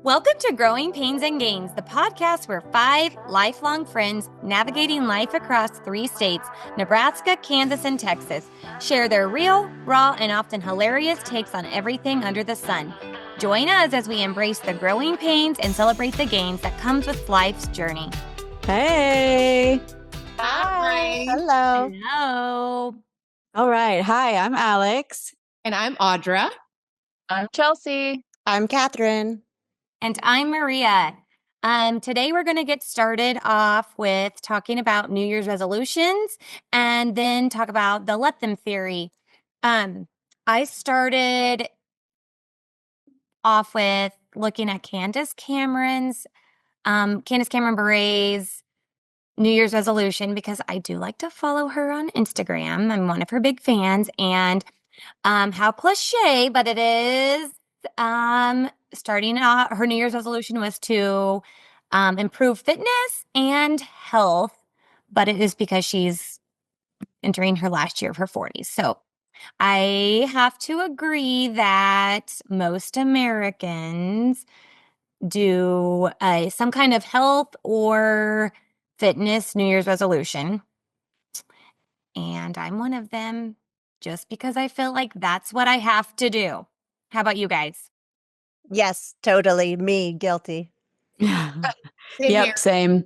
Welcome to Growing Pains and Gains, the podcast where five lifelong friends navigating life across three states, Nebraska, Kansas, and Texas, share their real, raw, and often hilarious takes on everything under the sun. Join us as we embrace the growing pains and celebrate the gains that comes with life's journey. Hey. Hi. Hello. Hello. All right. Hi, I'm Alex. And I'm Audra. I'm Chelsea. I'm Catherine. And I'm Maria. Today we're going to get started off with talking about New Year's resolutions and then talk about the let them theory. I started off with looking at Candace Cameron Bure's New Year's resolution because I do like to follow her on Instagram. I'm one of her big fans, and how cliche, but it is. Starting out, her New Year's resolution was to improve fitness and health, but it is because she's entering her last year of her 40s. So I have to agree that most Americans do some kind of health or fitness New Year's resolution. And I'm one of them just because I feel like that's what I have to do. How about you guys? Yes, totally. Me, guilty. Yep, same.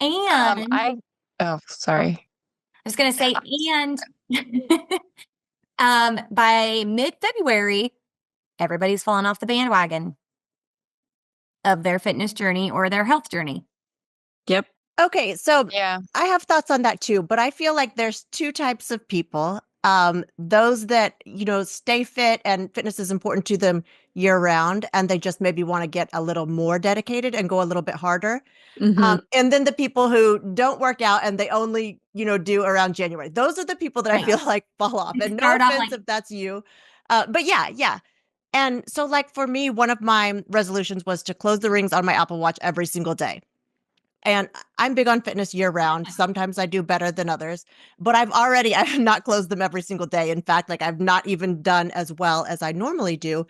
And sorry. I was going to say, and by mid-February, everybody's fallen off the bandwagon of their fitness journey or their health journey. Yep. Okay, so Yeah. I have thoughts on that too, but I feel like there's two types of people. Those that, stay fit and fitness is important to them year round, and they just maybe want to get a little more dedicated and go a little bit harder. Mhm. And then the people who don't work out and they only, do around January. Those are the people that I feel like fall off. And no Start off offense like- if that's you. But yeah. And so like for me, one of my resolutions was to close the rings on my Apple Watch every single day. And I'm big on fitness year round. Sometimes I do better than others, but I have not closed them every single day. In fact, like I've not even done as well as I normally do.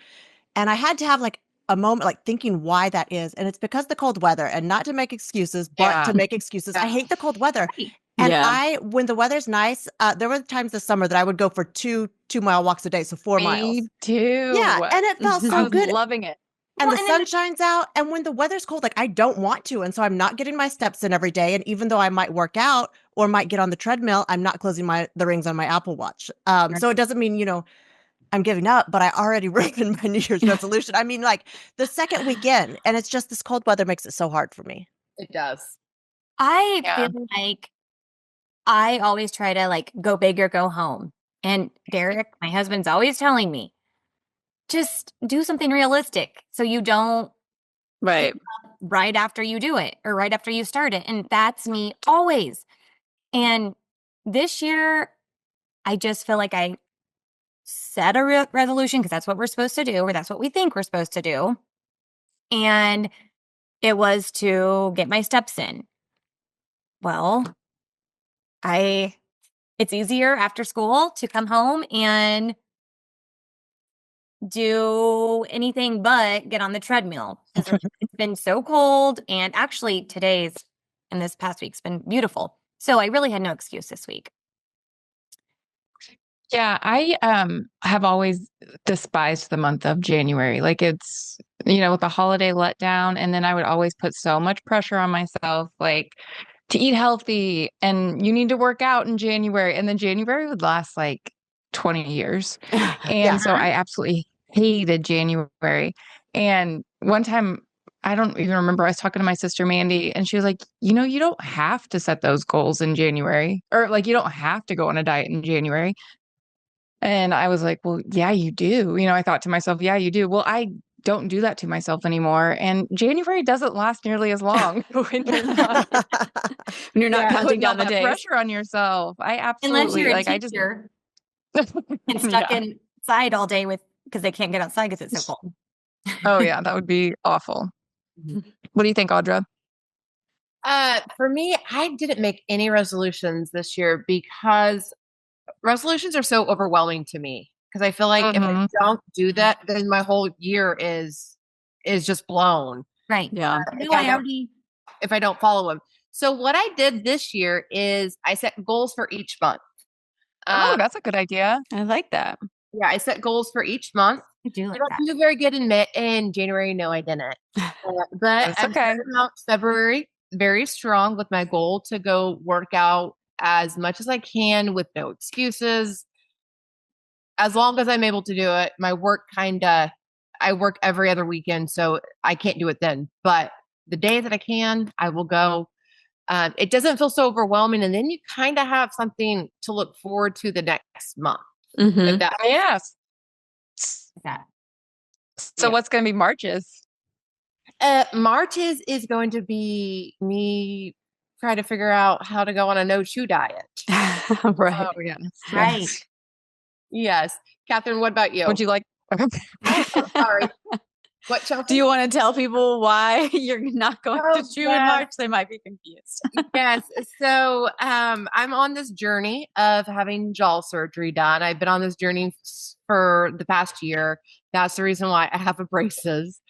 And I had to have like a moment, like thinking why that is. And it's because the cold weather, and not to make excuses, but to make excuses. I hate the cold weather. And when the weather's nice, there were times this summer that I would go for 2-mile walks a day. So 4 miles. Me too. Yeah. And it felt so good. Loving it. And the sun shines out. And when the weather's cold, like I don't want to. And so I'm not getting my steps in every day. And even though I might work out or might get on the treadmill, I'm not closing the rings on my Apple Watch. So it doesn't mean, I'm giving up, but I already ruined my New Year's resolution. I mean, like the second weekend, and it's just this cold weather makes it so hard for me. It does. I feel like I always try to like go big or go home. And Derek, my husband's always telling me, just do something realistic so you don't right after you do it or right after you start it. And that's me always. And this year, I just feel like I set a resolution because that's what we're supposed to do, or that's what we think we're supposed to do. And it was to get my steps in. Well, it's easier after school to come home and do anything but get on the treadmill. It's been so cold, and actually today's and this past week's been beautiful. So I really had no excuse this week. Yeah, I have always despised the month of January. Like it's, with the holiday letdown, and then I would always put so much pressure on myself, like to eat healthy and you need to work out in January. And then January would last like 20 years. And so I absolutely hated January. And one time, I don't even remember, I was talking to my sister Mandy, and she was like, you don't have to set those goals in January, or like you don't have to go on a diet in January. And I was like, well, yeah, you do. I thought to myself, yeah, you do. Well, I don't do that to myself anymore. And January doesn't last nearly as long when you're not counting down the days. Pressure on yourself. I absolutely unless you're a teacher and stuck inside all day because they can't get outside because it's so cold. Oh yeah, that would be awful. What do you think, Audra? For me, I didn't make any resolutions this year because resolutions are so overwhelming to me. Because I feel like if I don't do that, then my whole year is is just blown. Right. Yeah. No, I already. If I don't follow him. So what I did this year is I set goals for each month. Oh, that's a good idea. I like that. Yeah, I set goals for each month. I do I like don't that. do very good in January. No, I didn't. But That's I okay. started out February very strong with my goal to go work out as much as I can with no excuses. As long as I'm able to do it, my work I work every other weekend, so I can't do it then. But the day that I can, I will go. It doesn't feel so overwhelming. And then you kind of have something to look forward to the next month. Mhm. If that, Yes. That. So Yeah. what's going to be March's? March is going to be me trying to figure out how to go on a no chew diet. Right. Oh, yes. Right. Yes. Yes. Catherine, what about you? Would you like? Sorry. What, Chelsea? Do you want to tell people why you're not going Oh, to chew in yes. March? They might be confused. Yes. So I'm on this journey of having jaw surgery done. I've been on this journey for the past year. That's the reason why I have braces.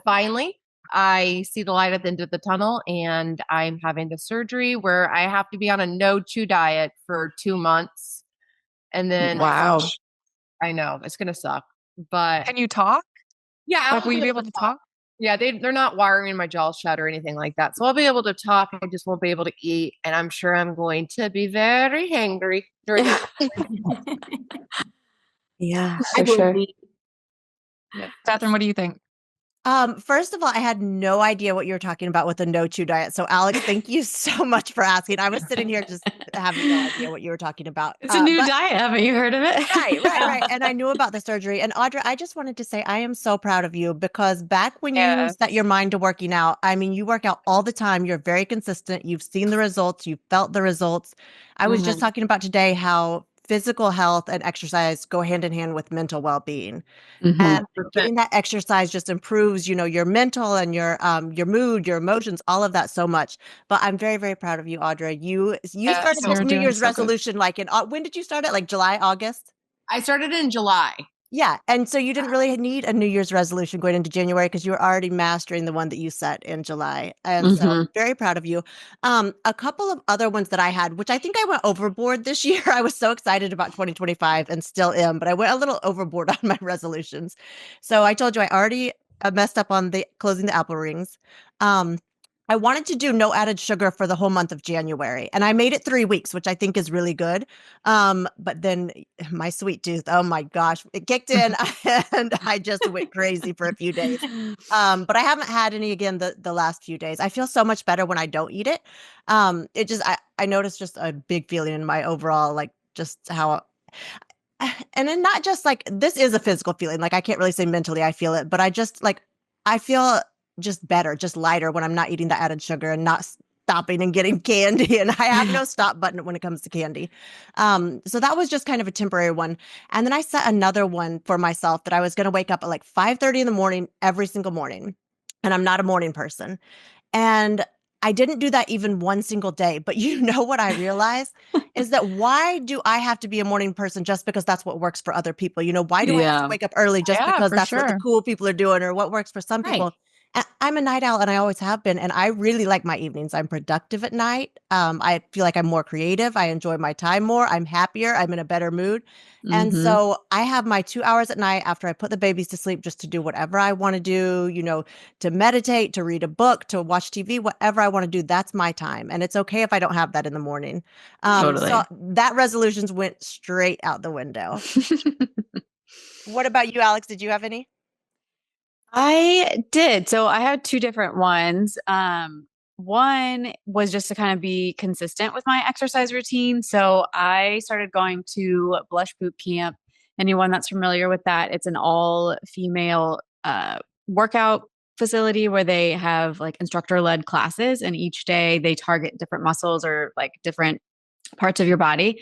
Finally, I see the light at the end of the tunnel, and I'm having the surgery where I have to be on a no chew diet for 2 months. And then Wow. I know it's going to suck, but Can you talk? yeah, Like, will you be able to talk? Yeah, they're not wiring my jaw shut or anything like that. So I'll be able to talk. I just won't be able to eat. And I'm sure I'm going to be very hangry during that. Yeah, I for will sure. be. Catherine, what do you think? First of all, I had no idea what you were talking about with the no chew diet. So, Alex, thank you so much for asking. I was sitting here just having no idea what you were talking about. It's a new but- diet. Haven't you heard of it? Right. And I knew about the surgery. And Audra, I just wanted to say I am so proud of you because back when you Yes. set your mind to working out, I mean, you work out all the time. You're very consistent. You've seen the results. You've felt the results. I was just talking about today how physical health and exercise go hand in hand with mental well-being. Mhm. And getting that exercise just improves, your mental and your mood, your emotions, all of that so much. But I'm very, very proud of you, Audra. You Yes, started this you're New doing Year's so good. resolution like when did you start it? Like July, August? I started in July. Yeah. And so you didn't really need a New Year's resolution going into January because you were already mastering the one that you set in July. And so Mhm. very proud of you. A couple of other ones that I had, which I think I went overboard this year. I was so excited about 2025 and still am, but I went a little overboard on my resolutions. So I told you I already messed up on the closing the apple rings. I wanted to do no added sugar for the whole month of January, and I made it 3 weeks, which I think is really good. But then my sweet tooth, oh my gosh, it kicked in and I just went crazy for a few days. But I haven't had any again the last few days. I feel so much better when I don't eat it. It just I noticed just a big feeling in my overall like just how and then not just like this is a physical feeling. Like I can't really say mentally I feel it, but I just like I feel just better, just lighter when I'm not eating the added sugar and not stopping and getting candy. And I have no stop button when it comes to candy. So that was just kind of a temporary one. And then I set another one for myself that I was going to wake up at like 5:30 in the morning every single morning. And I'm not a morning person. And I didn't do that even one single day. But you know what I realized is that why do I have to be a morning person just because that's what works for other people? Why do I have to Yeah. wake up early just Yeah, because for that's what the sure. cool people are doing or what works for some Right. people? And I'm a night owl and I always have been. And I really like my evenings. I'm productive at night. I feel like I'm more creative. I enjoy my time more. I'm happier. I'm in a better mood. And Mhm. so I have my 2 hours at night after I put the babies to sleep just to do whatever I want to do, to meditate, to read a book, to watch TV, whatever I want to do. That's my time. And it's okay if I don't have that in the morning. Totally. So that resolutions went straight out the window. What about you, Alex? Did you have any? I did. So I had two different ones. One was just to kind of be consistent with my exercise routine. So I started going to Blush Boot Camp. Anyone that's familiar with that, it's an all female workout facility where they have like instructor led classes, and each day they target different muscles or like different parts of your body.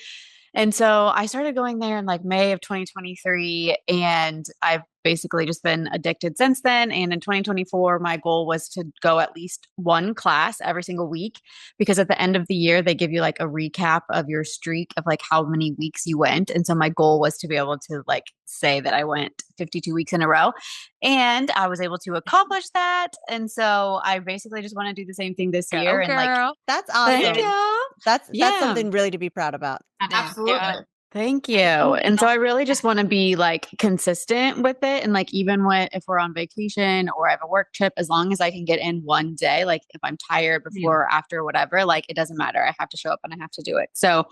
And so I started going there in like May of 2023, and I've basically just been addicted since then. And in 2024, my goal was to go at least one class every single week, because at the end of the year, they give you like a recap of your streak of like how many weeks you went. And so my goal was to be able to like say that I went 52 weeks in a row. And I was able to accomplish that. And so I basically just want to do the same thing this year. And like, girl. That's awesome. thank you. That's Yeah. something really to be proud about. Absolutely. Yeah. Thank you. And so I really just want to be like consistent with it. And like, even if we're on vacation or I have a work trip, as long as I can get in one day, like if I'm tired before or after, whatever, like it doesn't matter. I have to show up and I have to do it. So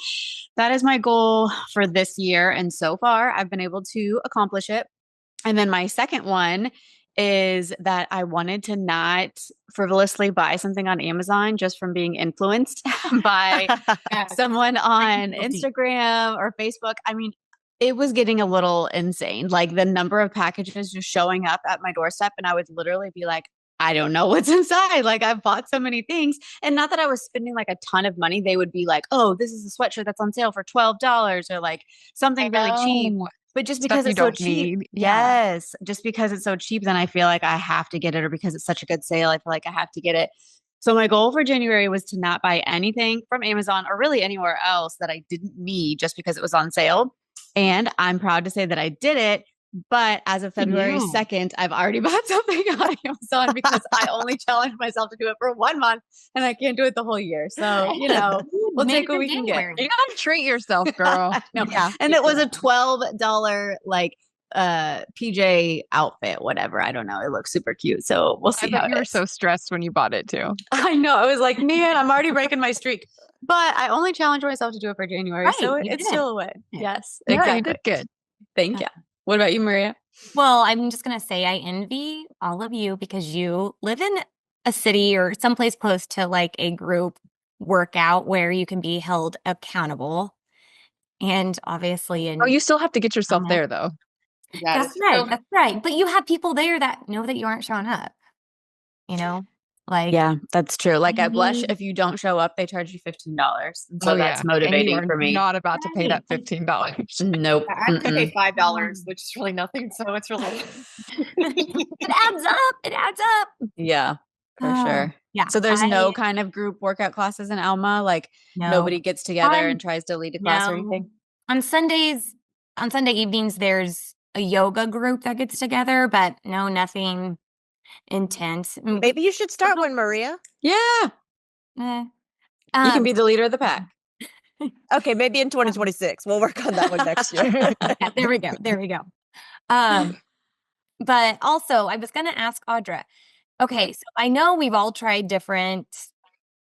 that is my goal for this year. And so far I've been able to accomplish it. And then my second one is that I wanted to not frivolously buy something on Amazon just from being influenced by someone on Instagram or Facebook. I mean, it was getting a little insane. Like the number of packages just showing up at my doorstep, and I would literally be like, I don't know what's inside. Like I've bought so many things, and not that I was spending like a ton of money. They would be like, oh, this is a sweatshirt that's on sale for $12 or like something really cheap. But just because Stuff you it's so don't cheap, need. Yeah. yes, just because it's so cheap, then I feel like I have to get it, or because it's such a good sale, I feel like I have to get it. So my goal for January was to not buy anything from Amazon or really anywhere else that I didn't need just because it was on sale. And I'm proud to say that I did it. But as of February 2nd, I've already bought something on Amazon because I only challenged myself to do it for 1 month, and I can't do it the whole year. So, you know, we'll take what we can get. You gotta treat yourself, girl. No. Yeah. And it was a $12 like PJ outfit, whatever. I don't know. It looks super cute. So we'll see I bet how you it were is. so stressed when you bought it too. I know. I was like, man, I'm already breaking my streak. But I only challenged myself to do it for January. Right, So you it's did. still a win. Yes. Yeah, you Exactly. did good. Thank you. What about you, Maria? Well, I'm just going to say I envy all of you because you live in a city or someplace close to like a group workout where you can be held accountable. And obviously, Oh, you still have to get yourself Uh-huh. there though. that's right. That's right. But you have people there that know that you aren't showing up, you know, like, Yeah, that's true. Like I at Blush, need- if you don't show up, they charge you $15. And so that's And you motivating are for me. not about to pay that Right. $15. Nope. I have to pay Mm-mm. $5, which is really nothing. So it's really it adds up. It adds up. Yeah, for Oh, sure. Yeah. So there's no I- kind of group workout classes in Alma? Like no. nobody gets together Um, and tries to lead a class or No. anything? On Sundays, on Sunday evenings, there's a yoga group that gets together, but no, nothing intense. Maybe you should start one, Maria. Yeah. Eh. You can be the leader of the pack. Okay, maybe in 2026. We'll work on that one next year. yeah, there we go. There we go. But also, I was going to ask Audra. Okay, so I know we've all tried different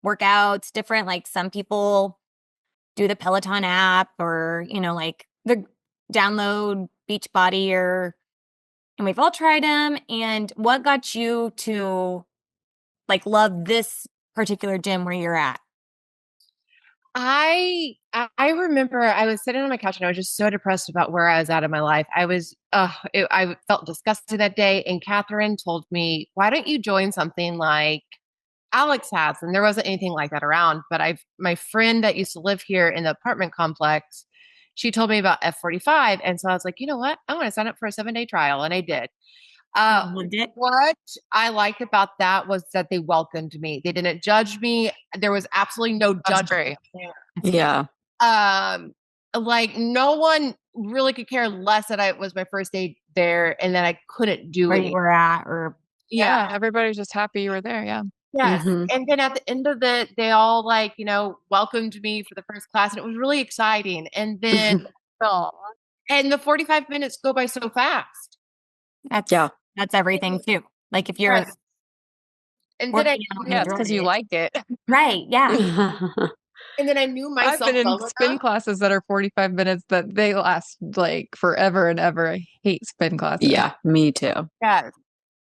workouts, different, like some people do the Peloton app or, you know, like the download Beachbody and we've all tried them. And what got you to like love this particular gym where you're at? I remember I was sitting on my couch and I was just so depressed about where I was at in my life. I felt disgusted that day. And Catherine told me, why don't you join something like Alex has? And there wasn't anything like that around. But my friend that used to live here in the apartment complex, she told me about F45. And so I was like, you know what? I want to sign up for a 7-day trial. And I did. What I liked about that was that they welcomed me. They didn't judge me. There was absolutely no judgment. Yeah. Like no one really could care less that it was my first day there and that I couldn't do Where it. you were at or Yeah, everybody's just happy you were there. Yeah. Yes. Mhm. And then at the end of it, they all like, you know, welcomed me for the first class and it was really exciting. And then and the 45 minutes go by so fast. that's everything too. Like if you're Yes. And then working out and Yeah, it's because enjoying you it. like it. Right. Yeah. and then I knew myself. I've been in well spin enough. classes that are 45 minutes that they last like forever and ever. I hate spin classes. Yeah, me too. Yes.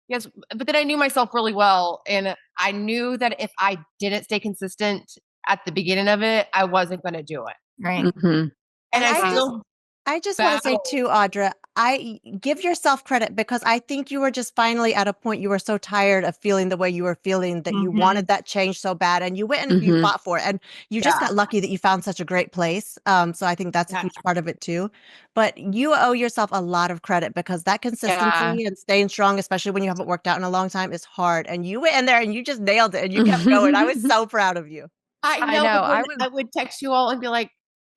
Yes. But then I knew myself really well. And I knew that if I didn't stay consistent at the beginning of it, I wasn't going to do it. Right. Mhm. And I I still I just want to say too, Audra, I give yourself credit because I think you were just finally at a point you were so tired of feeling the way you were feeling that you wanted that change so bad, and you went and you fought for it, and you just got lucky that you found such a great place. So I think that's a huge part of it too. But you owe yourself a lot of credit because that consistency and staying strong, especially when you haven't worked out in a long time, is hard. And you went in there and you just nailed it and you kept going. I was so proud of you. I know. I would text you all and be like,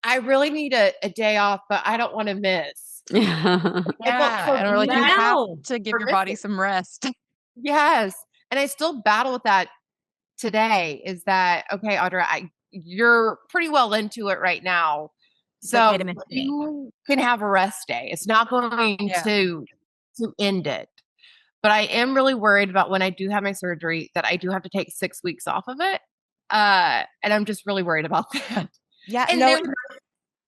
I really need a day off, but I don't want to miss. Yeah. And we're like, you have to give your body some rest. Yes. And I still battle with that today is that, okay, Audra, you're pretty well into it right now. So you can have a rest day. It's not going to end it. But I am really worried about when I do have my surgery that I do have to take 6 weeks off of it. And I'm just really worried about that. Yeah, And no,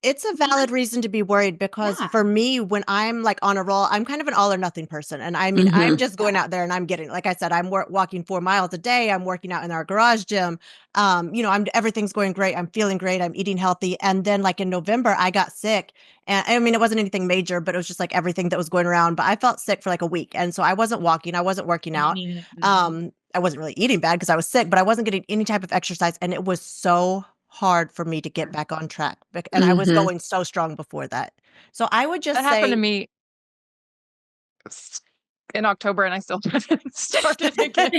it's a valid reason to be worried because for me, when I'm like on a roll, I'm kind of an all or nothing person. And I mean, I'm just going out there and I'm getting, like I said, I'm walking 4 miles a day. I'm working out in our garage gym. Everything's going great. I'm feeling great. I'm eating healthy. And then like in November, I got sick. And I mean, it wasn't anything major, but it was just like everything that was going around. But I felt sick for like a week. And so I wasn't walking. I wasn't working out. I wasn't really eating bad because I was sick, but I wasn't getting any type of exercise. And it was so hard for me to get back on track. And I was going so strong before that. So I would just that happened to me in October and I still haven't started again.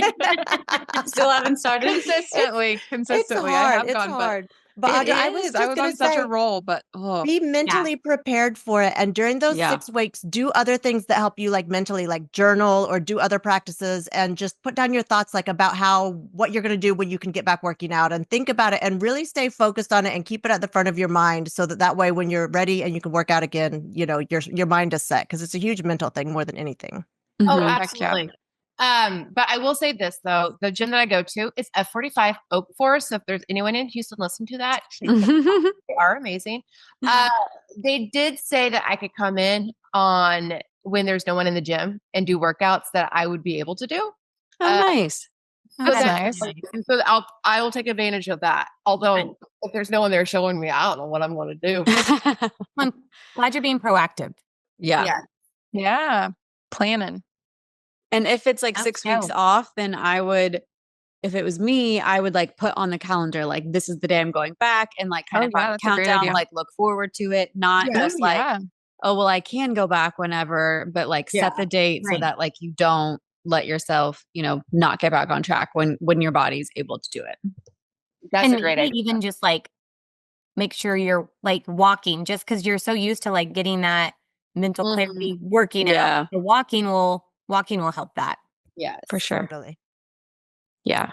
Still haven't started consistently. It's hard. I have it's gone, hard. But I was on such a roll, but be mentally prepared for it. And during those 6 weeks, do other things that help you like mentally, like journal or do other practices and just put down your thoughts like about what you're going to do when you can get back working out and think about it and really stay focused on it and keep it at the front of your mind so that way when you're ready and you can work out again, your mind is set because it's a huge mental thing more than anything. Oh, absolutely. But I will say this though, the gym that I go to is F45 Oak Forest. So if there's anyone in Houston, listen to that. They are amazing. They did say that I could come in on when there's no one in the gym and do workouts that I would be able to do. Nice. That's nice. So I will take advantage of that. Although if there's no one there showing me, I don't know what I'm going to do. I'm glad you're being proactive. Yeah. Planning. And if it's like 6 weeks off, then if it was me, I would like put on the calendar, like this is the day I'm going back and like kind of count down, like look forward to it, not just like, oh, well, I can go back whenever, but like set the date so that like you don't let yourself, not get back on track when your body's able to do it. That's a great idea. Even just like make sure you're like walking just because you're so used to like getting that mental clarity working out. The walking will help that. Yeah, for sure. Totally. Yeah.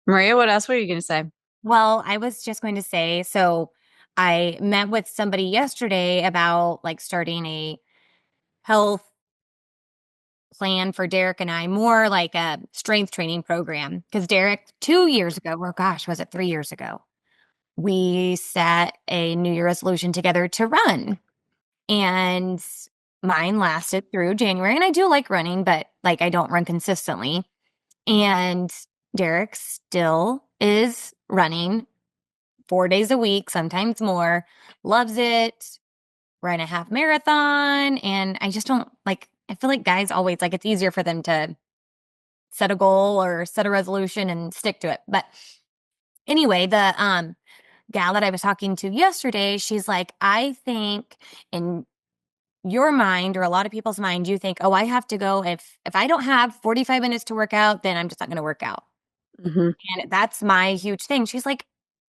Maria, what else were you going to say? Well, I was just going to say, so I met with somebody yesterday about like starting a health plan for Derek and I, more like a strength training program. Because Derek, 2 years ago, or gosh, was it 3 years ago? We set a New Year resolution together to run. And mine lasted through January. And I do like running, but like I don't run consistently. And Derek still is running 4 days a week, sometimes more, loves it, ran a half marathon. And I just don't like, I feel like guys always like it's easier for them to set a goal or set a resolution and stick to it. But anyway, the gal that I was talking to yesterday, she's like, I think in your mind or a lot of people's mind, you think, oh, I have to go. If I don't have 45 minutes to work out, then I'm just not going to work out. And that's my huge thing. She's like,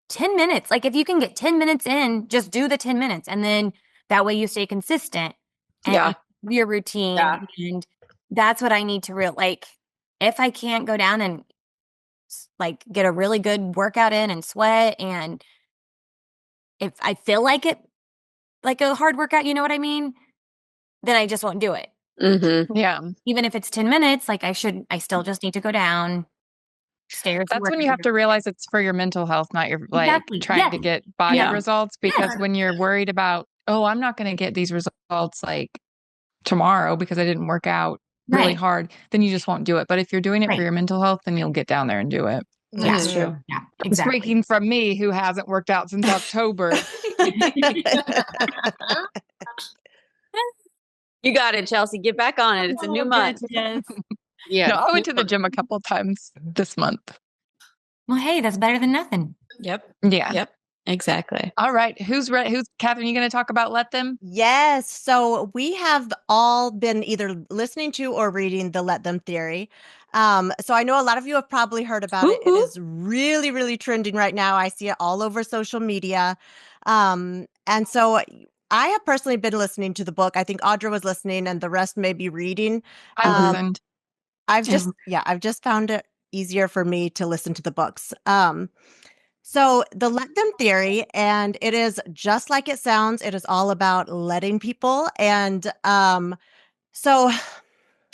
10 minutes. Like if you can get 10 minutes in, just do the 10 minutes. And then that way you stay consistent and your routine. And that's what I need to like, if I can't go down and like get a really good workout in and sweat, and if I feel like it, like a hard workout, you know what I mean? Then I just won't do it. Yeah. Even if it's 10 minutes, like I still just need to go down stairs. That's when you have to realize it's for your mental health, not your like trying to get body results. Because when you're worried about, oh, I'm not going to get these results like tomorrow because I didn't work out really hard, then you just won't do it. But if you're doing it for your mental health, then you'll get down there and do it. That's Yeah. true. Yeah, exactly. Speaking from me, who hasn't worked out since October. You got it, Chelsea. Get back on it. It's a new month. Yes. Yeah. No, I went to the gym a couple times this month. Well, hey, that's better than nothing. Yep. Yeah. Yep. Exactly. All right. Who's ready? Who's Catherine? You going to talk about Let Them? Yes. So we have all been either listening to or reading the Let Them theory. So I know a lot of you have probably heard about it. It Woo-hoo. is really, really trending right now. I see it all over social media. And so I have personally been listening to the book. I think Audra was listening and the rest may be reading. I Um, listened. I've just found it easier for me to listen to the books. So the let them theory, and it is just like it sounds. It is all about letting people. And so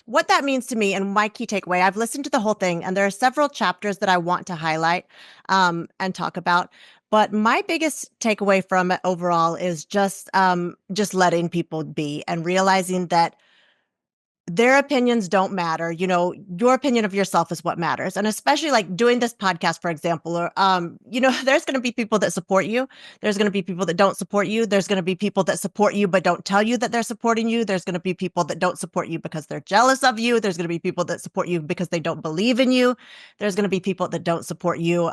what that means to me and my key takeaway, I've listened to the whole thing, and there are several chapters that I want to highlight and talk about. But my biggest takeaway from it overall is just letting people be and realizing that their opinions don't matter. You know, your opinion of yourself is what matters. And especially like doing this podcast, for example, or, there's going to be people that support you. There's going to be people that don't support you. There's going to be people that support you, but don't tell you that they're supporting you. There's going to be people that don't support you because they're jealous of you. There's going to be people that support you because they don't believe in you. There's going to be people that don't support you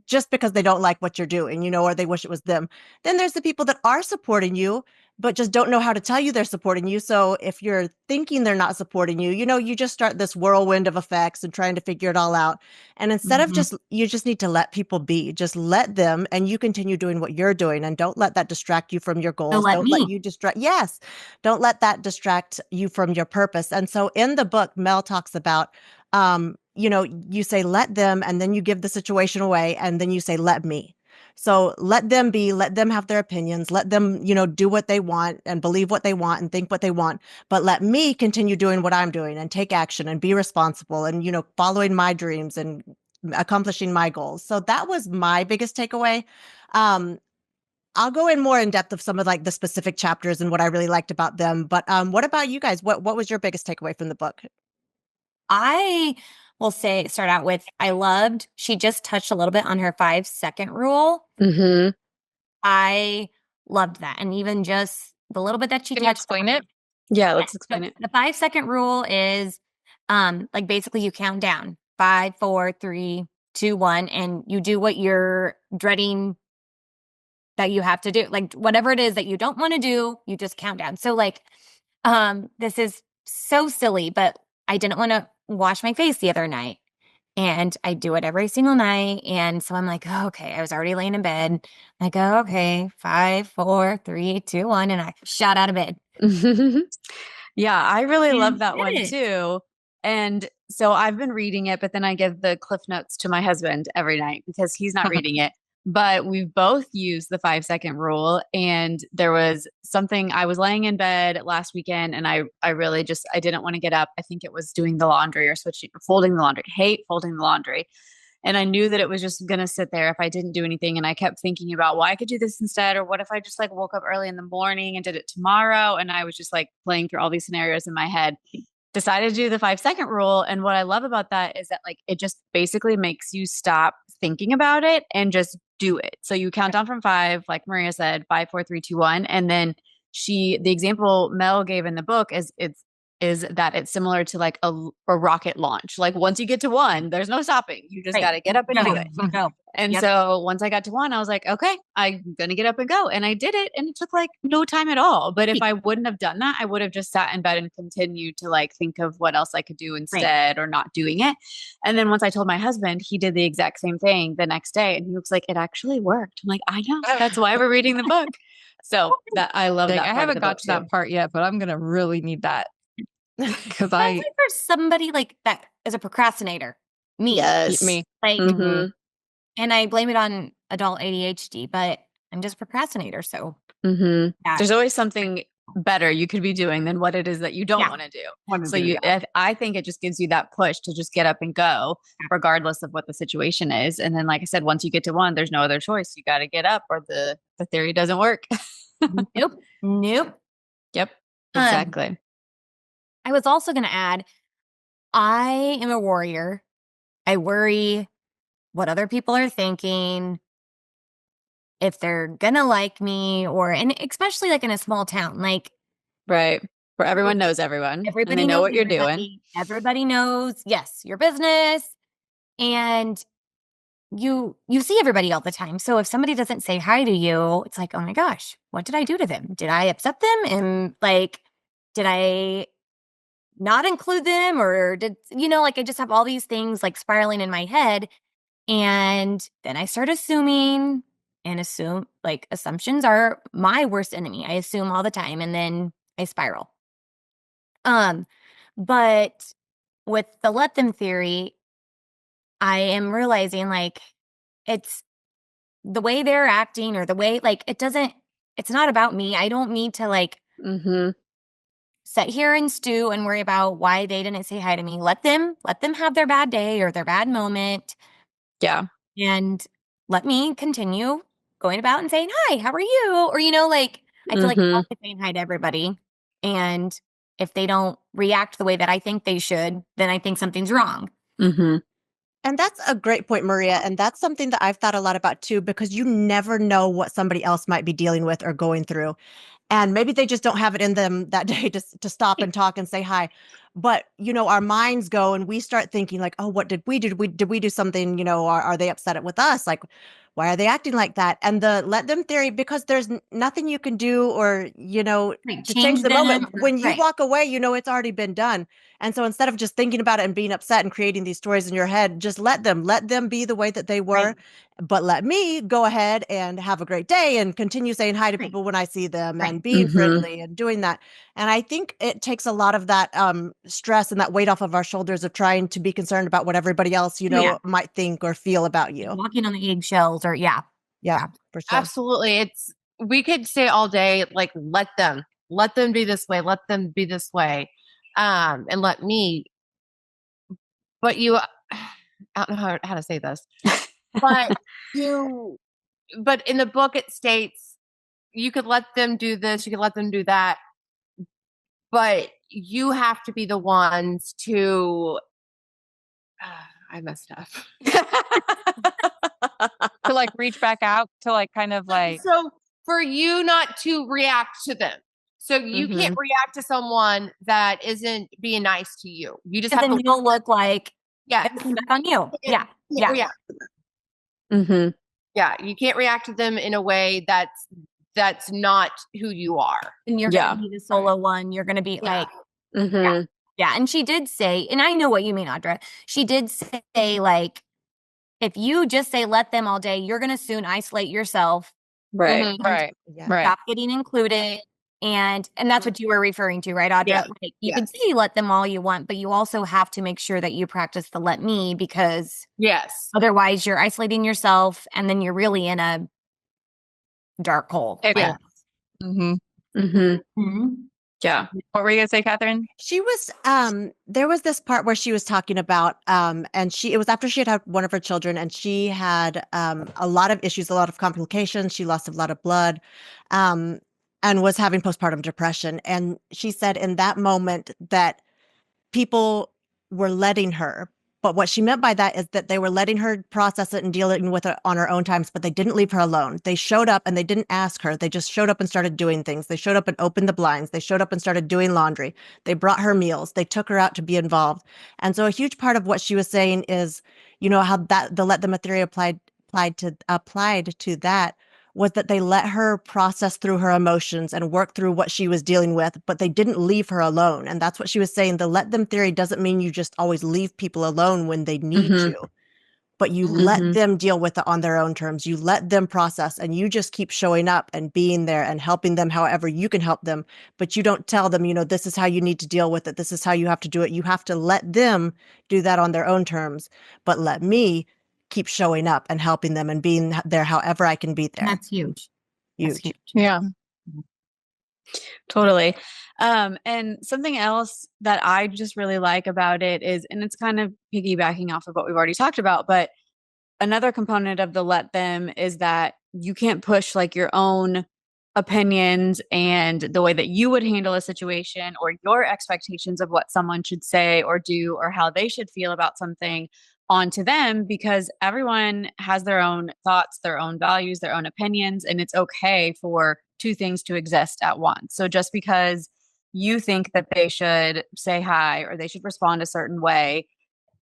just because they don't like what you're doing, or they wish it was them. Then there's the people that are supporting you but just don't know how to tell you they're supporting you. So if you're thinking they're not supporting you, you just start this whirlwind of effects and trying to figure it all out. And instead of you just need to let people be, just let them, and you continue doing what you're doing, and don't let that distract you from your goals. let Don't let me. you distract. Yes. Don't let that distract you from your purpose. And so in the book, Mel talks about, you say, let them, and then you give the situation away, and then you say, let me. So let them be, let them have their opinions, let them, do what they want and believe what they want and think what they want. But let me continue doing what I'm doing and take action and be responsible and, following my dreams and accomplishing my goals. So that was my biggest takeaway. I'll go in more in depth of some of like the specific chapters and what I really liked about them. But what about you guys? What was your biggest takeaway from the book? I will start out with, she just touched a little bit on her 5-second rule. Mm-hmm. I loved that. And even just the little bit that she Can you touched explain on. it? Yeah, let's explain it. The 5-second rule is like basically you count down 5, 4, 3, 2, 1, and you do what you're dreading that you have to do. Like whatever it is that you don't want to do, you just count down. So like this is so silly, but I didn't want to wash my face the other night. And I do it every single night. And so I'm like, oh, okay, I was already laying in bed. I go, okay, 5, 4, 3, 2, 1. And I shot out of bed. Yeah, I really And love that did one it. too. And so I've been reading it, but then I give the cliff notes to my husband every night because he's not reading it. But we've both used the 5-second rule. And there was something, I was laying in bed last weekend and I really I didn't want to get up. I think it was doing the laundry or folding the laundry. Hate folding the laundry. And I knew that it was just going to sit there if I didn't do anything. And I kept thinking about, well, I could do this instead. Or what if I just like woke up early in the morning and did it tomorrow? And I was just like playing through all these scenarios in my head. Decided to do the 5-second rule. And what I love about that is that like it just basically makes you stop thinking about it and just do it. So you count down from 5, like Maria said, 5, 4, 3, 2, 1. And then the example Mel gave in the book is that it's similar to like a rocket launch. Like once you get to 1, there's no stopping. You just got to get up and do it. Go. And Yep. so once I got to 1, I was like, okay, I'm going to get up and go. And I did it. And it took like no time at all. But if I wouldn't have done that, I would have just sat in bed and continued to like think of what else I could do instead or not doing it. And then once I told my husband, he did the exact same thing the next day. And he was like, it actually worked. I'm like, I know. That's why we're reading the book. So that I love Dang, that. I part of haven't the got book to that too. part yet, but I'm going to really need that. Because That's like for somebody like that is a procrastinator. Me. Yes. me. Like, Mhm. and I blame it on adult ADHD, but I'm just a procrastinator. So Mhm. yeah. There's always something better you could be doing than what it is that you don't Yeah. want to do. Want to So do, I think it just gives you that push to just get up and go regardless of what the situation is. And then, like I said, once you get to 1, there's no other choice. You got to get up or the theory doesn't work. Nope. Yep. Um, Exactly. I was also going to add, I am a warrior. I worry what other people are thinking, if they're gonna like me, and especially like in a small town, like Right. Where everyone knows everyone and everybody they know knows what you're doing. everybody. Everybody knows, yes, your business, and you see everybody all the time. So if somebody doesn't say hi to you, it's like, oh my gosh, what did I do to them? Did I upset them? And like, did I not include them, or did like I just have all these things like spiraling in my head, and then I start assuming, and assumptions are my worst enemy. I assume all the time, and then I spiral. Um, but with the let them theory, I am realizing like it's the way they're acting, or the way like it's not about me. I don't need to like Mm-hmm. sit here and stew and worry about why they didn't say hi to me. Let them have their bad day or their bad moment, Yeah. and let me continue going about and saying, "Hi, how are you?" Or like I feel like I'm Mm-hmm. always saying hi to everybody, and if they don't react the way that I think they should, then I think something's wrong. Mm-hmm. And that's a great point, Maria. And that's something that I've thought a lot about too, because you never know what somebody else might be dealing with or going through. And maybe they just don't have it in them that day to stop and talk and say hi. But, our minds go and we start thinking like, oh, what did we do? Did we do something, are they upset with us? Like, why are they acting like that? And the let them theory, because there's nothing you can do or, Right, to change the them, moment. or When you right. walk away, it's already been done. And so instead of just thinking about it and being upset and creating these stories in your head, just let them be the way that they were. Right. But let me go ahead and have a great day and continue saying hi to Right. people when I see them Right. and being Mm-hmm. friendly and doing that. And I think it takes a lot of that stress and that weight off of our shoulders of trying to be concerned about what everybody else, Yeah. might think or feel about you. Walking on the eggshells, or Yeah, Yeah. for sure. Absolutely. We could say all day, like, let them be this way, let them be this way. And let me, but I don't know how to say this, but but in the book it states you could let them do this, you could let them do that, but you have to be the ones to, I messed up. To like reach back out to like kind of like, So for you not to react to them. So you can't Mhm. react to someone that isn't being nice to you. You just Because have then to, you'll look like yeah, everything back on you. you Yeah. can't Yeah. react. Mm-hmm. Yeah, you can't react to them in a way that's not who you are. And you're Yeah. gonna be the solo one. You're gonna be Yeah. like, Mm-hmm. yeah. And she did say, and I know what you mean, Audra. She did say, like, if you just say let them all day, you're gonna soon isolate yourself, Right. Mhm. right, Yeah. right. stop getting included. And that's what you were referring to, right, Audra? Yeah. Like, you can say let them all you want, but you also have to make sure that you practice the let me, because Yes. otherwise you're isolating yourself and then you're really in a dark hole. Yeah. Mm-hmm. Mm-hmm. Mhm. Yeah. What were you gonna say, Catherine? She was there was this part where she was talking about and it was after she had one of her children, and she had a lot of issues, a lot of complications. She lost a lot of blood um and was having postpartum depression. And she said in that moment that people were letting her. But what she meant by that is that they were letting her process it and dealing with it on her own times, but they didn't leave her alone. They showed up and they didn't ask her. They just showed up and started doing things. They showed up and opened the blinds. They showed up and started doing laundry. They brought her meals. They took her out to be involved. And so a huge part of what she was saying is, how that the let them theory applied to that was that they let her process through her emotions and work through what she was dealing with, but they didn't leave her alone. And that's what she was saying. The let them theory doesn't mean you just always leave people alone when they need Mhm. you, but you Mhm. let them deal with it on their own terms. You let them process, and you just keep showing up and being there and helping them however you can help them. But you don't tell them, this is how you need to deal with it. This is how you have to do it. You have to let them do that on their own terms, but let me keep showing up and helping them and being there however I can be there. That's huge. That's Huge. Yeah. Totally. And something else that I just really like about it is, and it's kind of piggybacking off of what we've already talked about, but another component of the let them is that you can't push like your own opinions and the way that you would handle a situation or your expectations of what someone should say or do or how they should feel about something onto them, because everyone has their own thoughts, their own values, their own opinions, and it's okay for two things to exist at once. So just because you think that they should say hi or they should respond a certain way,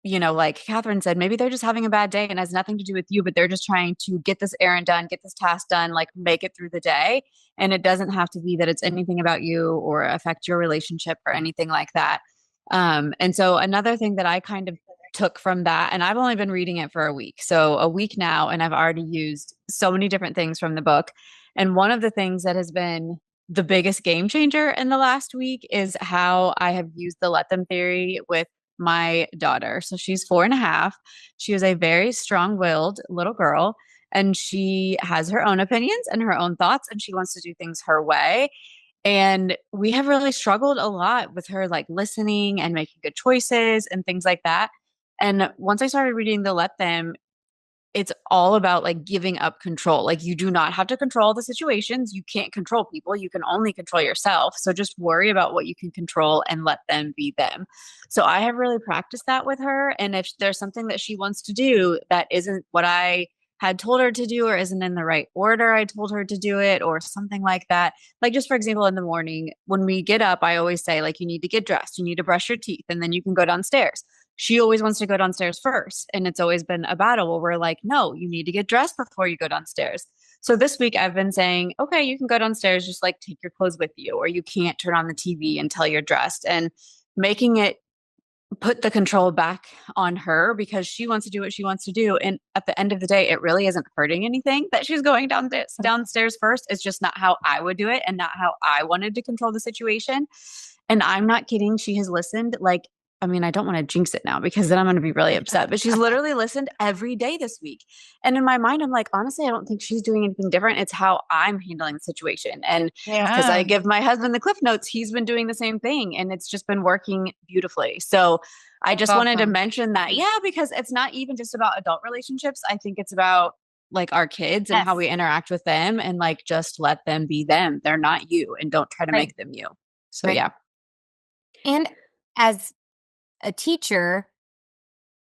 like Catherine said, maybe they're just having a bad day and has nothing to do with you, but they're just trying to get this errand done, get this task done, like make it through the day. And it doesn't have to be that it's anything about you or affect your relationship or anything like that. And so another thing that I kind of took from that, and I've only been reading it for a week. So a week now, and I've already used so many different things from the book. And one of the things that has been the biggest game changer in the last week is how I have used the let them theory with my daughter. So she's 4.5. She is a very strong-willed little girl, and she has her own opinions and her own thoughts, and she wants to do things her way. And we have really struggled a lot with her, like listening and making good choices and things like that. And once I started reading the Let Them, it's all about like giving up control. Like you do not have to control the situations. You can't control people. You can only control yourself. So just worry about what you can control and let them be them. So I have really practiced that with her. And if there's something that she wants to do that isn't what I had told her to do or isn't in the right order I told her to do it or something like that. Like just for example, in the morning when we get up, I always say like, you need to get dressed, you need to brush your teeth, and then you can go downstairs. She always wants to go downstairs first. And it's always been a battle where we're like, no, you need to get dressed before you go downstairs. So this week I've been saying, okay, you can go downstairs, just like take your clothes with you, or you can't turn on the TV until you're dressed, and making it put the control back on her because she wants to do what she wants to do. And at the end of the day, it really isn't hurting anything that she's going downstairs first. It's just not how I would do it and not how I wanted to control the situation. And I'm not kidding. She has listened I mean, I don't want to jinx it now because then I'm going to be really upset, but she's literally listened every day this week. And in my mind, I'm like, honestly, I don't think she's doing anything different. It's how I'm handling the situation. And because I give my husband the cliff notes, he's been doing the same thing and it's just been working beautifully. So I just wanted to mention that. Yeah, because it's not even just about adult relationships. I think it's about like our kids and how we interact with them, and like, just let them be them. They're not you, and don't try to make them you. So yeah. And as a teacher,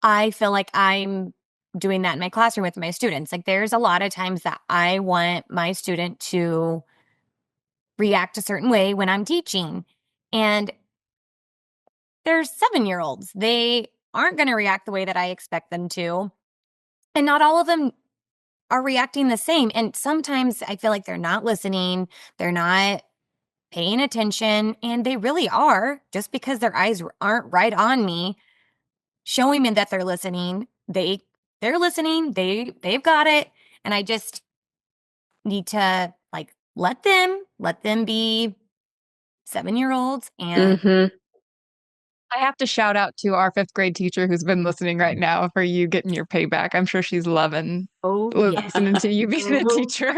I feel like I'm doing that in my classroom with my students. Like there's a lot of times that I want my student to react a certain way when I'm teaching. And they're 7-year-olds. They aren't going to react the way that I expect them to. And not all of them are reacting the same. And sometimes I feel like they're not listening. They're not paying attention, and they really are, just because their eyes aren't right on me showing me that they're listening. They're listening. They've got it. And I just need to like let them be 7-year-olds. And I have to shout out to our 5th grade teacher who's been listeing right now for you getting your payback. I'm sure she's loving listening to you being a teacher.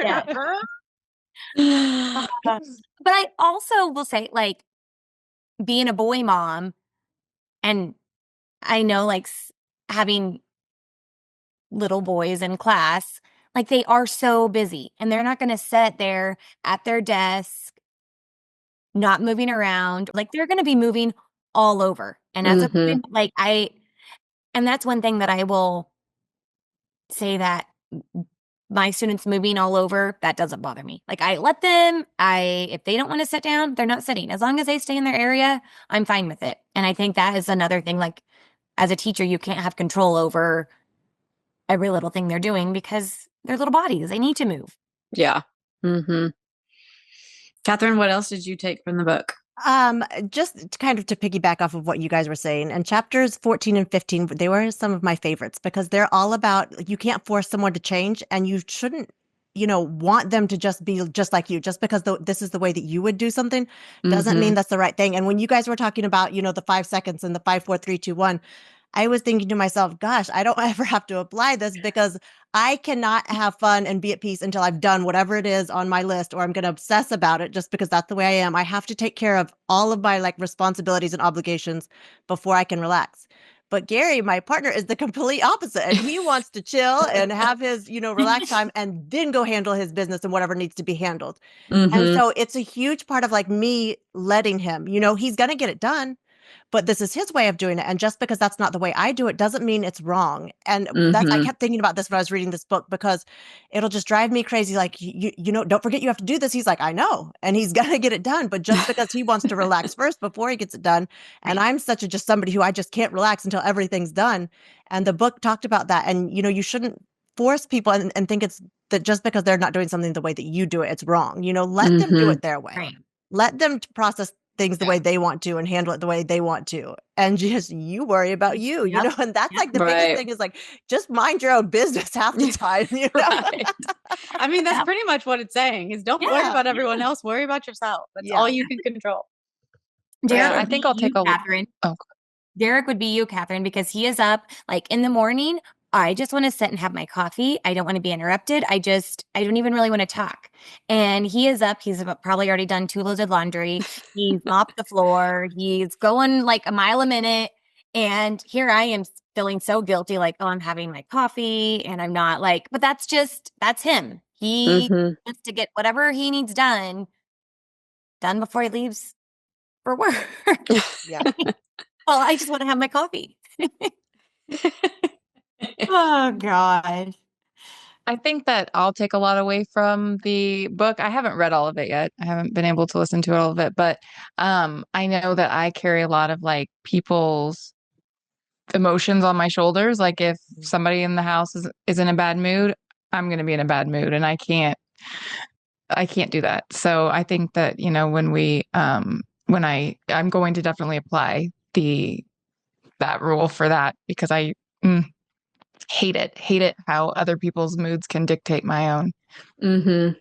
But I also will say, like, being a boy mom, and I know like having little boys in class, like they are so busy and they're not going to sit there at their desk, not moving around. Like they're going to be moving all over. And as a like and that's one thing that I will say, that my students moving all over, that doesn't bother me. Like I let them, if they don't want to sit down, they're not sitting. As long as they stay in their area, I'm fine with it. And I think that is another thing, like as a teacher, you can't have control over every little thing they're doing because they're little bodies. They need to move. Yeah. Catherine, what else did you take from the book? Just kind of to piggyback off of what you guys were saying, and chapters 14 and 15, they were some of my favorites because they're all about, you can't force someone to change, and you shouldn't, want them to just be just like you. Just because this is the way that you would do something doesn't mean that's the right thing. And when you guys were talking about, the 5 seconds and the 5, 4, 3, 2, 1, I was thinking to myself, gosh, I don't ever have to apply this because I cannot have fun and be at peace until I've done whatever it is on my list, or I'm going to obsess about it just because that's the way I am. I have to take care of all of my responsibilities and obligations before I can relax. But Gary, my partner, is the complete opposite. And he wants to chill and have his, relax time and then go handle his business and whatever needs to be handled. And so it's a huge part of me letting him, he's going to get it done. but this is his way of doing it. And just because that's not the way I do it doesn't mean it's wrong. And that's, I kept thinking about this when I was reading this book, because it'll just drive me crazy. Like, you know, don't forget you have to do this. He's like, I know. And he's going to get it done. But just because he wants to relax first before he gets it done. And I'm just somebody who I just can't relax until everything's done. And the book talked about that. And, you know, you shouldn't force people and think it's that just because they're not doing something the way that you do it, it's wrong. You know, let them do it their way. Right. Let them process things the way they want to and handle it the way they want to. And just you worry about you, you know, and that's like the biggest thing is like, just mind your own business half the time, you know? I mean, that's pretty much what it's saying is don't worry about everyone else. Worry about yourself. That's all you can control. Derek, I think I'll take a Catherine. Oh. Derek would be you, Catherine, because he is up like in the morning. I just want to sit and have my coffee. I don't want to be interrupted. I don't even really want to talk. And he is up. He's probably already done 2 loads of laundry. He's mopped the floor. He's going like a mile a minute. And here I am feeling so guilty, like, oh, I'm having my coffee and I'm not like, but that's him. He wants to get whatever he needs done before he leaves for work. Yeah. Well, I just want to have my coffee. Oh, God. I think that I'll take a lot away from the book. I haven't read all of it yet. I haven't been able to listen to all of it, but I know that I carry a lot of like people's emotions on my shoulders. Like if somebody in the house is in a bad mood, I'm going to be in a bad mood, and I can't do that. So I think that, you know, when I'm going to definitely apply that rule for that, because I hate it how other people's moods can dictate my own. And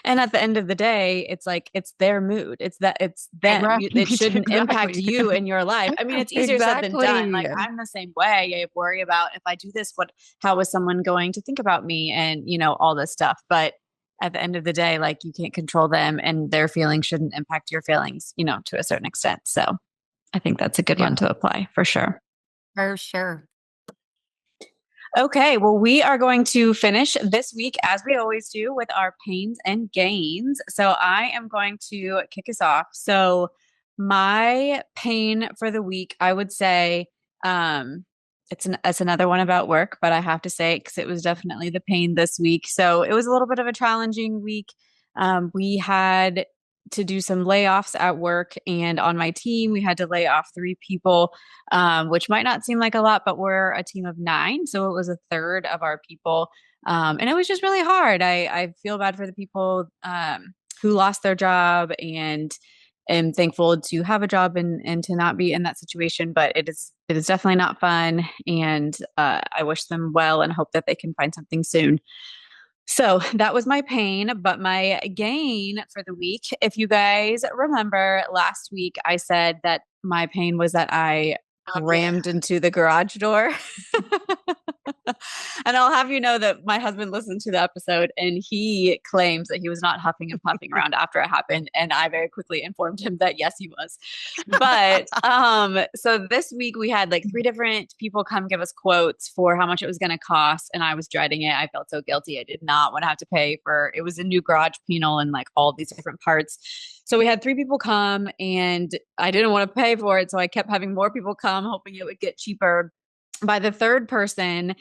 at the end of the day, it's like, it's their mood. It's them. Right. It shouldn't impact Exactly. you in your life. I mean, it's easier said than done. Like Exactly. I'm the same way. I worry about if I do this, how is someone going to think about me and, you know, all this stuff. But at the end of the day, like you can't control them and their feelings shouldn't impact your feelings, you know, to a certain extent. So I think that's a good one to apply for sure. For sure. Okay, well, we are going to finish this week, as we always do, with our pains and gains. So I am going to kick us off. So my pain for the week, I would say, it's another one about work, but I have to say, because it was definitely the pain this week. So it was a little bit of a challenging week. We had to do some layoffs at work, and on my team, we had to lay off 3 people, which might not seem like a lot, but we're a team of 9. So it was a third of our people. And it was just really hard. I feel bad for the people who lost their job, and am thankful to have a job and to not be in that situation. But it is definitely not fun. And I wish them well and hope that they can find something soon. So that was my pain, but my gain for the week, if you guys remember last week, I said that my pain was that I rammed into the garage door. And I'll have you know that my husband listened to the episode and he claims that he was not huffing and puffing around after it happened. And I very quickly informed him that yes, he was. But so this week we had like 3 different people come give us quotes for how much it was going to cost. And I was dreading it. I felt so guilty. I did not want to have to pay for it. Was a new garage panel and like all these different parts. So we had 3 people come and I didn't want to pay for it. So I kept having more people come, hoping it would get cheaper. By the third person,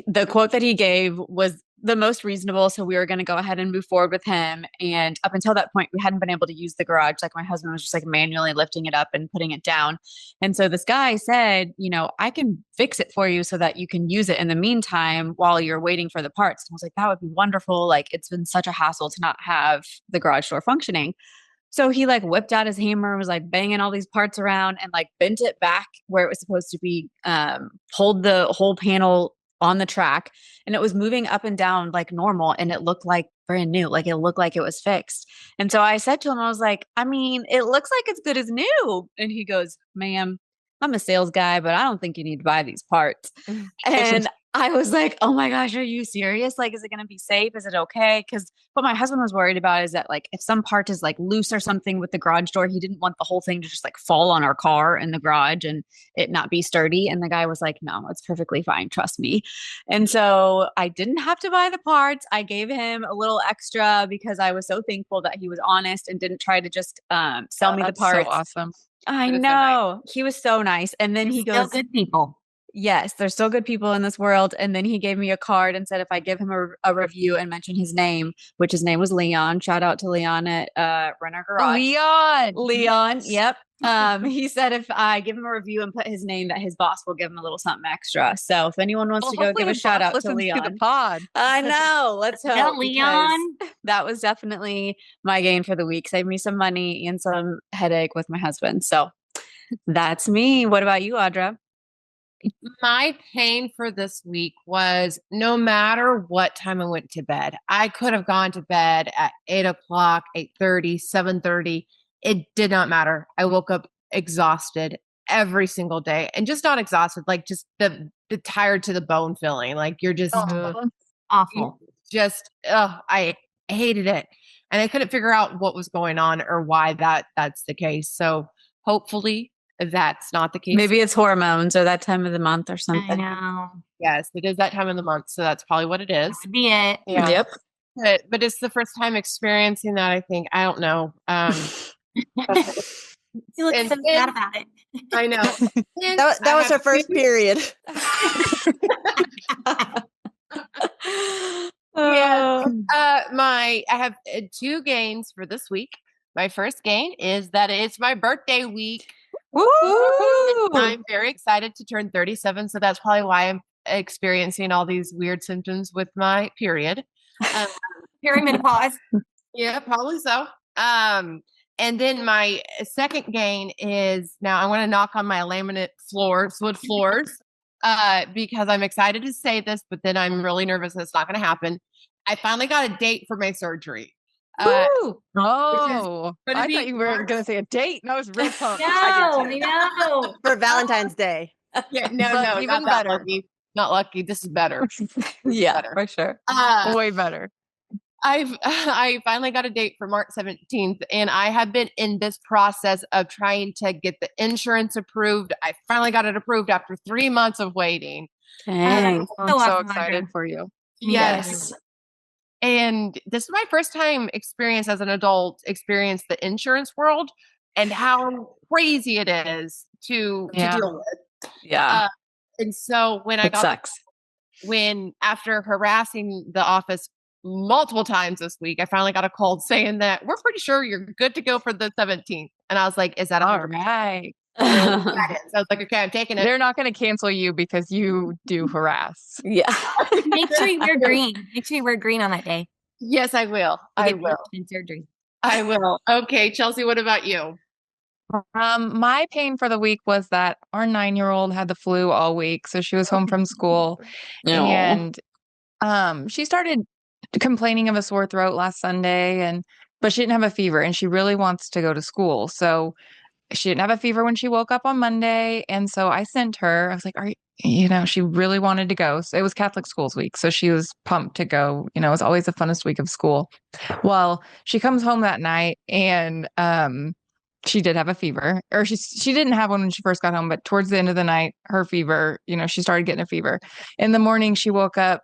the quote that he gave was the most reasonable. So we were going to go ahead and move forward with him. And up until that point, we hadn't been able to use the garage. Like my husband was just like manually lifting it up and putting it down. And so this guy said, you know, I can fix it for you so that you can use it in the meantime while you're waiting for the parts. And I was like, that would be wonderful. Like it's been such a hassle to not have the garage door functioning. So he like whipped out his hammer, was like banging all these parts around and like bent it back where it was supposed to be, hold the whole panel on the track, and it was moving up and down like normal, and it looked like brand new. Like it looked like it was fixed. And so I said to him, I was like, I mean, it looks like it's good as new. And he goes, ma'am, I'm a sales guy, but I don't think you need to buy these parts. And I was like, oh my gosh, are you serious? Like, is it going to be safe? Is it okay? Because what my husband was worried about is that like, if some part is like loose or something with the garage door, he didn't want the whole thing to just like fall on our car in the garage and it not be sturdy. And the guy was like, no, it's perfectly fine. Trust me. And so I didn't have to buy the parts. I gave him a little extra because I was so thankful that he was honest and didn't try to just sell me the parts. So awesome. I It was so nice. know. He was so nice. And then he Still goes, good people. yes, there's still good people in this world. And then he gave me a card and said if I give him a review and mention his name, which his name was Leon. Shout out to Leon at Renner Garage. Leon, yep. He said if I give him a review and put his name, that his boss will give him a little something extra. So if anyone wants to go give a shout out to Leon, the pod. I know. Let's hope. Yeah, because Leon. that was definitely my gain for the week. Saved me some money and some headache with my husband. So that's me. What about you, Audra? My pain for this week was no matter what time I went to bed, I could have gone to bed at 8 o'clock, 8:30, 7:30. It did not matter. I woke up exhausted every single day, and just not exhausted, like just the tired to the bone feeling. Like you're just Awful. I hated it. And I couldn't figure out what was going on or why that's the case. So hopefully that's not the case. Maybe it's hormones or that time of the month or I something. know. Yes, it is that time of the month. So that's probably what it is. That would be it. Yeah. Yep. But it's the first time experiencing that, I think. I don't know. You look And so then- bad about it. I know. And That I was her have first two- period. Yeah. I have 2 gains for this week. My first gain is that it's my birthday week. Woo! I'm very excited to turn 37, so that's probably why I'm experiencing all these weird symptoms with my period. Perimenopause. Yeah, probably so. And then my second gain is now I want to knock on my laminate floors, wood floors, because I'm excited to say this, but then I'm really nervous that it's not going to happen. I finally got a date for my surgery. Woo! Oh, gonna I be thought you were March- going to say a date, and I was real pumped. No, I know. For Valentine's Day. Yeah, no, But no, even not that better. lucky. Not lucky. This is better. Yeah, better. for sure. Way better. I finally got a date for March 17th, and I have been in this process of trying to get the insurance approved. I finally got it approved after 3 months of waiting. Dang. I'm so awesome, excited Audra. for you. Yes. And this is my first time experience as an adult experience the insurance world and how crazy it is to Yeah. deal with. Yeah. And so when I It got sucks. after harassing the office multiple times this week, I finally got a call saying that we're pretty sure you're good to go for the 17th. And I was like, is that All 100%? right. So I was like, okay, I'm taking it. They're not going to cancel you because you do harass. Yeah. Make sure you wear green. Make sure you wear green on that day. Yes, I will. You I get will. in surgery. I will. Okay, Chelsea, what about you? My pain for the week was that our 9-year-old had the flu all week, so she was home from school, and she started complaining of a sore throat last Sunday, but she didn't have a fever, and she really wants to go to school. So she didn't have a fever when she woke up on Monday, and so I sent her. I was like, she really wanted to go. So it was Catholic Schools Week, so she was pumped to go. It was always the funnest week of school. Well, she comes home that night, and she did have a fever, or she didn't have one when she first got home, but towards the end of the night, her fever, she started getting a fever. In the morning, she woke up.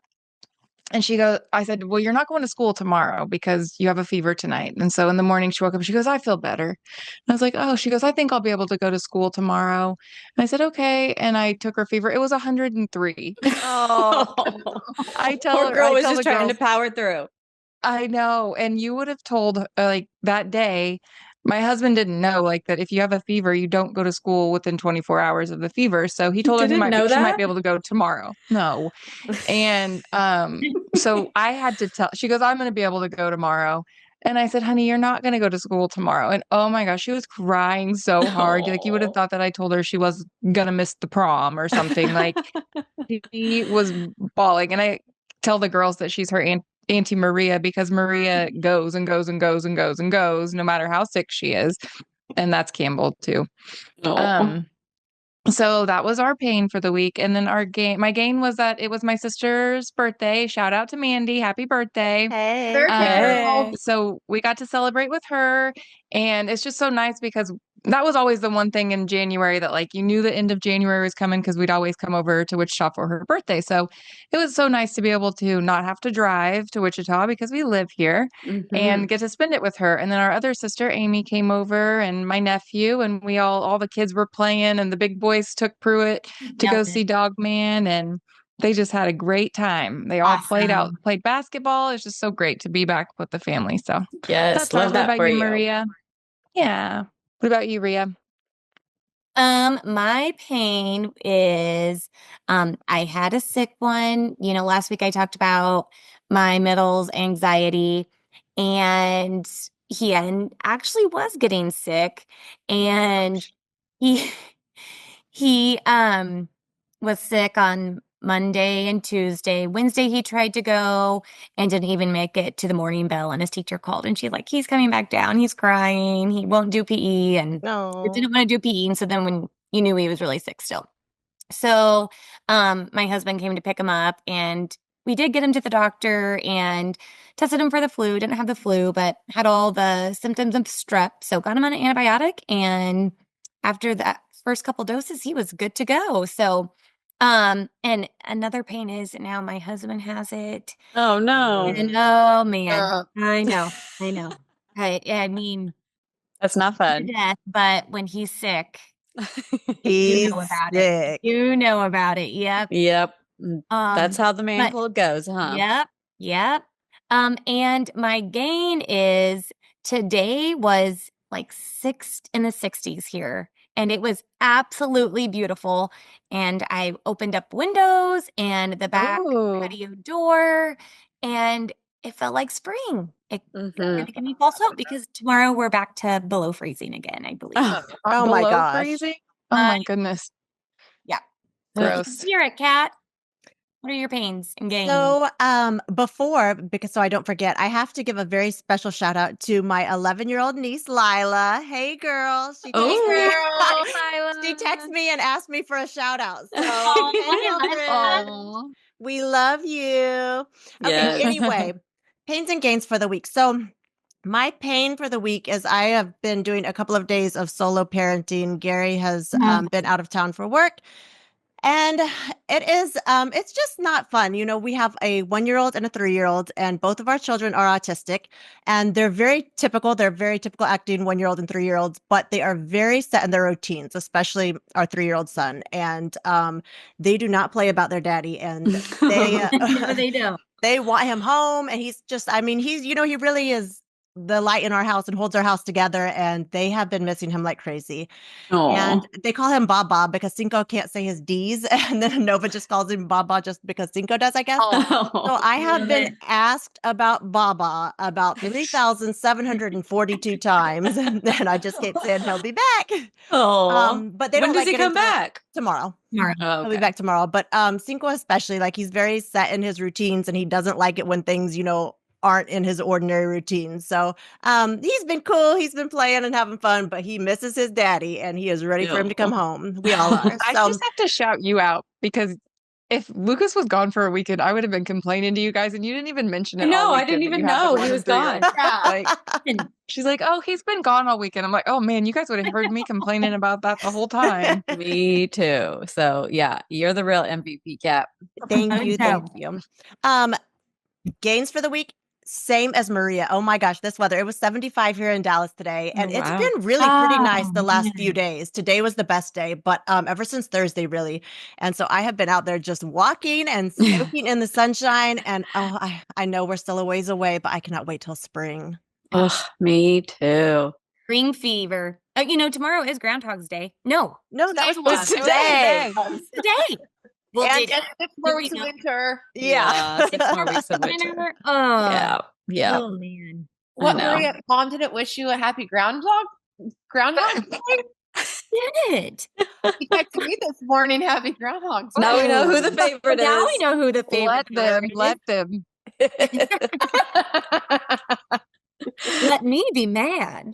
And I said, well, you're not going to school tomorrow because you have a fever tonight. And so in the morning she woke up and she goes, I feel better. And I was like, oh, she goes, I think I'll be able to go to school tomorrow. And I said, okay. And I took her fever. It was 103. Oh, I tell Poor her, girl I was tell just the trying girls, to power through. I know. And you would have told that day, my husband didn't know that if you have a fever, you don't go to school within 24 hours of the fever. So he told her she might be able to go tomorrow. No. And so I had to she goes, I'm going to be able to go tomorrow. And I said, honey, you're not going to go to school tomorrow. And oh my gosh, she was crying so hard. You would have thought that I told her she was going to miss the prom or something. She was bawling. And I tell the girls that she's her Auntie Maria because Maria goes and goes and goes and goes and goes no matter how sick she is. And that's Campbell too. So that was our pain for the week. And then my gain was that it was my sister's birthday. Shout out to Mandy. Happy birthday. hey. Hey. So we got to celebrate with her. And it's just so nice because that was always the one thing in January that like you knew the end of January was coming because we'd always come over to Wichita for her birthday. So it was so nice to be able to not have to drive to Wichita because we live here and get to spend it with her. And then our other sister, Amy, came over and my nephew, and we all the kids were playing, and the big boys took Pruitt to go see Dog Man, and they just had a great time. They all Awesome. played basketball. It's just so great to be back with the family. So Yes, that's love what that about for you, you. Maria? Yeah. What about you, Ria? My pain is, I had a sick one. Last week I talked about my middle's anxiety, and actually was getting sick, and he he was sick on Monday and Tuesday. Wednesday he tried to go and didn't even make it to the morning bell, and his teacher called and she's like, he's coming back down. He's crying. He won't do PE, and he No. didn't want to do PE. And so then when you knew he was really sick still. So my husband came to pick him up, and we did get him to the doctor and tested him for the flu. Didn't have the flu, but had all the symptoms of strep. So got him on an antibiotic, and after that first couple doses, he was good to go. So and another pain is now my husband has it. Oh no. And oh man, Uh, I know. I mean, That's not to fun. death, but when he's sick, you He's know about it. sick. You know about it. Yep. Yep. Um, That's how the man but cold goes, huh? Yep. And my gain is today was like in the 60s here, and it was absolutely beautiful. And I opened up windows and the back Oh, patio door, and it felt like spring. It Mhm. kind of gave me false hope because tomorrow we're back to below freezing again, I believe. Oh my below gosh. freezing? Oh my goodness. Yeah. Gross. Hear it, Kat. What are your pains and gains? So, so I don't forget, I have to give a very special shout out to my 11-year-old niece, Lila. Hey, girl. She texted me and asked me for a shout out. So, hey, Mildred, we love you. Okay, Yes. anyway, pains and gains for the week. So, my pain for the week is I have been doing a couple of days of solo parenting. Gary has been out of town for work. And it's just not fun. We have a 1-year-old and a 3-year-old, and both of our children are autistic, and they're very typical. They're very typical acting 1-year-old and 3-year-olds, but they are very set in their routines, especially our 3-year-old son. And they do not play about their daddy, and they No, they don't. they want him home, and he's just, he's, he really is the light in our house and holds our house together, and they have been missing him like crazy. And they call him Baba because Cinco can't say his D's, and then Nova just calls him Baba just because Cinco does, I guess. So I have been asked about Baba about 3,742 times, and then I just keep saying he'll be back. But they when don't does like he getting come to it. back? Tomorrow. Oh, He'll be back tomorrow. But Cinco especially, like, he's very set in his routines, and he doesn't like it when things, aren't in his ordinary routine. So he's been cool. He's been playing and having fun, but he misses his daddy, and he is ready for him to come home. We all are. I So just have to shout you out because if Lucas was gone for a weekend, I would have been complaining to you guys, and you didn't even mention it. No, all I didn't weekend that even you had the know one he and was 3-year-old. gone. Like, she's like, oh, he's been gone all weekend. I'm like, oh man, you guys would have heard me complaining about that the whole time. Me too. So yeah, you're the real MVP, Cap. thank you. Okay. Thank you. Gains for the week. Same as Maria. Oh my gosh, this weather. It was 75 here in Dallas today, and it's wow. been really pretty nice the Oh, last man. few days. Today was the best day, but ever since Thursday, really. And so I have been out there just walking and soaking in the sunshine. And I know we're still a ways away, but I cannot wait till spring. Ugh, me too. Spring fever. Tomorrow is Groundhog's Day. No, No, that was today. today. Well, And- did 6 more weeks we of know? winter. Yeah. 6 more weeks of winter. Winter? Oh, Yeah. oh man. What, know. Maria? Mom didn't wish you a happy Groundhog Day? Did. She texted me this morning, happy Groundhog's Now we know who the Oh. favorite is. Now we know who the favorite Let them. Let me be mad.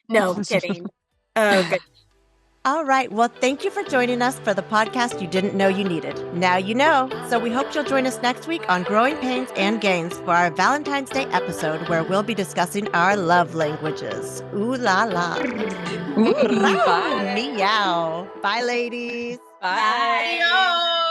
No, kidding. Oh, good. All right. Well, thank you for joining us for the podcast you didn't know you needed. Now you know. So we hope you'll join us next week on Growing Pains and Gains for our Valentine's Day episode where we'll be discussing our love languages. Ooh la la. Bye. Meow. Bye, ladies. Bye. Adios.